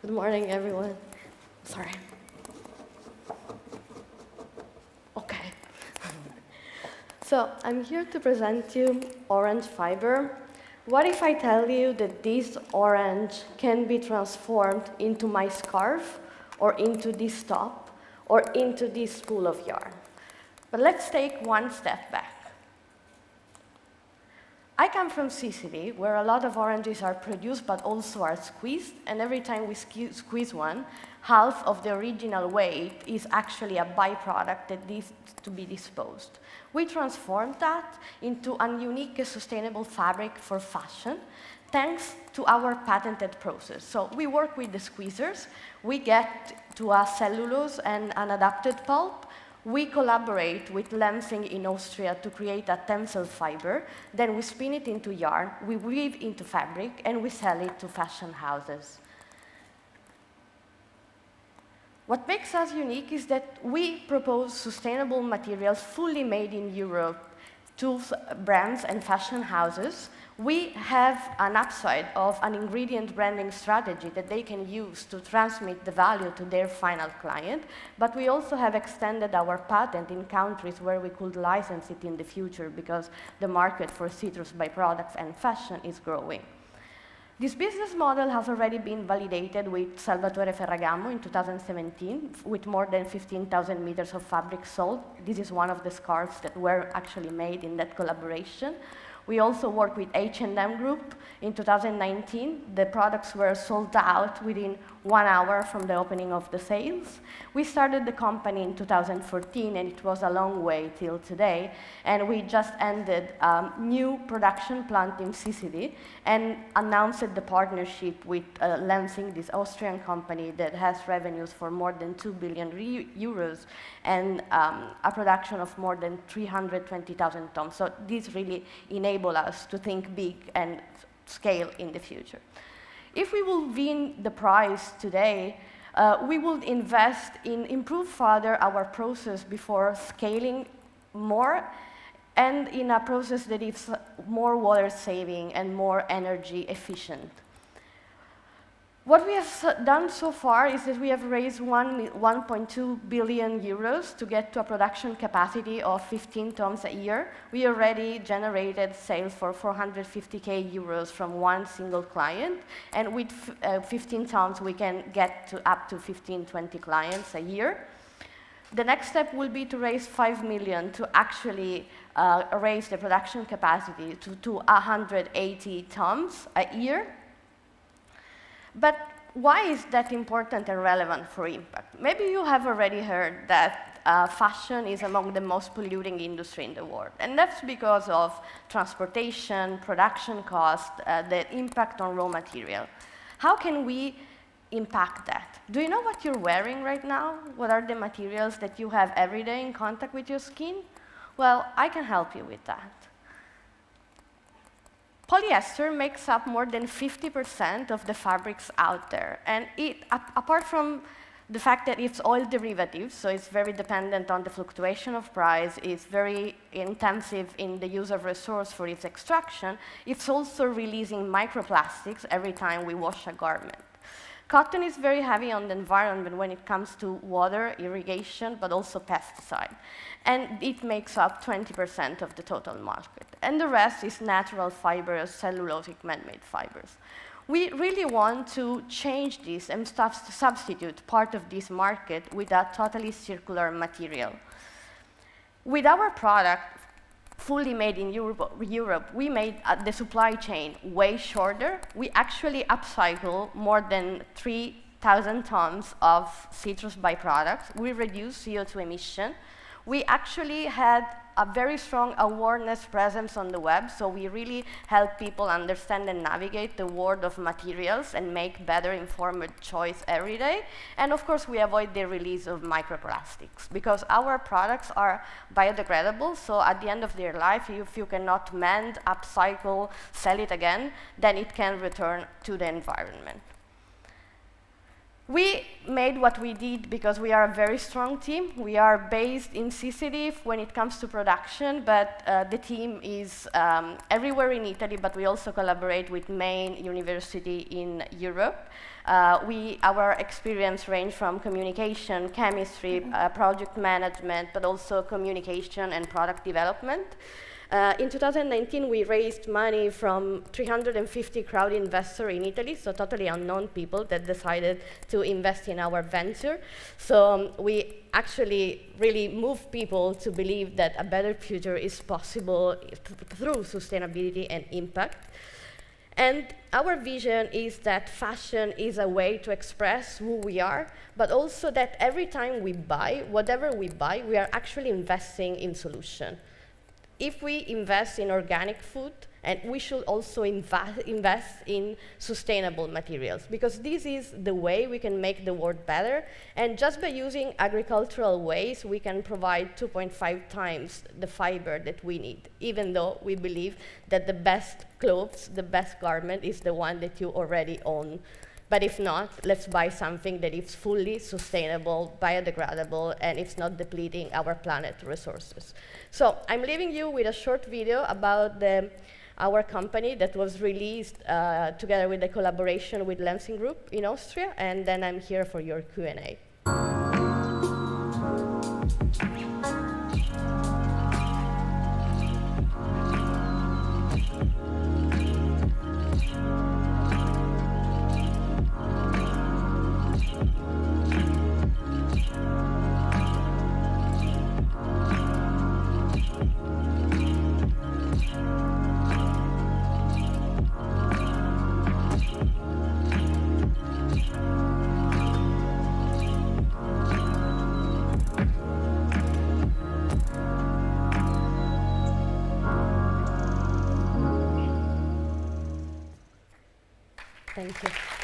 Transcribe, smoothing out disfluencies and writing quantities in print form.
Good morning, everyone. Sorry. Okay. So I'm here to present you orange fiber. What if I tell you that this orange can be transformed into my scarf, or into this top, or into this spool of yarn? But let's take one step back. I come from Sicily, where a lot of oranges are produced but also are squeezed, and every time we squeeze one, half of the original weight is actually a byproduct that needs to be disposed. We transformed that into a unique and sustainable fabric for fashion, thanks to our patented process. So we work with the squeezers, we get to a cellulose and an adapted pulp. We collaborate with Lenzing in Austria to create a tensile fiber. Then we spin it into yarn, we weave into fabric, and we sell it to fashion houses. What makes us unique is that we propose sustainable materials fully made in Europe to brands and fashion houses. We have an upside of an ingredient branding strategy that they can use to transmit the value to their final client, but we also have extended our patent in countries where we could license it in the future because the market for citrus byproducts and fashion is growing. This business model has already been validated with Salvatore Ferragamo in 2017 with more than 15,000 meters of fabric sold. This is one of the scarves that were actually made in that collaboration. We also work with H&M Group. In 2019, the products were sold out within 1 hour from the opening of the sales. We started the company in 2014, and it was a long way till today. And we just ended a new production plant in Sicily and announced the partnership with Lenzing, this Austrian company that has revenues for more than 2 billion euros and a production of more than 320,000 tons. So this really enable us to think big and scale in the future. If we will win the prize today, we will invest in improve further our process before scaling more, and in a process that is more water saving and more energy efficient. What we have done so far is that we have raised 1.2 billion euros to get to a production capacity of 15 tons a year. We already generated sales for 450,000 euros from one single client, and with 15 tons we can get to up to 15-20 clients a year. The next step will be to raise 5 million to actually raise the production capacity to 180 tons a year. But why is that important and relevant for impact? Maybe you have already heard that fashion is among the most polluting industry in the world. And that's because of transportation, production cost, the impact on raw material. How can we impact that? Do you know what you're wearing right now? What are the materials that you have every day in contact with your skin? Well, I can help you with that. Polyester makes up more than 50% of the fabrics out there. And apart from the fact that it's oil derivatives, so it's very dependent on the fluctuation of price, it's very intensive in the use of resource for its extraction, it's also releasing microplastics every time we wash a garment. Cotton is very heavy on the environment when it comes to water, irrigation, but also pesticide. And it makes up 20% of the total market. And the rest is natural fibers, cellulosic man-made fibers. We really want to change this and substitute part of this market with a totally circular material. With our product, fully made in Europe, we made the supply chain way shorter. We actually upcycle more than 3,000 tons of citrus byproducts. We reduce CO2 emission. We actually had a very strong awareness presence on the web, so we really help people understand and navigate the world of materials and make better informed choice every day. And of course, we avoid the release of microplastics because our products are biodegradable, so at the end of their life, if you cannot mend, upcycle, sell it again, then it can return to the environment. We made what we did because we are a very strong team. We are based in Sicily when it comes to production, but the team is everywhere in Italy, but we also collaborate with main university in Europe. Our experience range from communication, chemistry, project management, but also communication and product development. In 2019, we raised money from 350 crowd investors in Italy, so totally unknown people that decided to invest in our venture. So we actually really move people to believe that a better future is possible through sustainability and impact. And our vision is that fashion is a way to express who we are, but also that every time we buy, whatever we buy, we are actually investing in solution. If we invest in organic food, and we should also invest in sustainable materials, because this is the way we can make the world better. And just by using agricultural ways, we can provide 2.5 times the fiber that we need, even though we believe that the best clothes, the best garment is the one that you already own. But if not, let's buy something that is fully sustainable, biodegradable, and it's not depleting our planet resources. So I'm leaving you with a short video about our company that was released together with a collaboration with Lansing Group in Austria, and then I'm here for your Q&A. Thank you.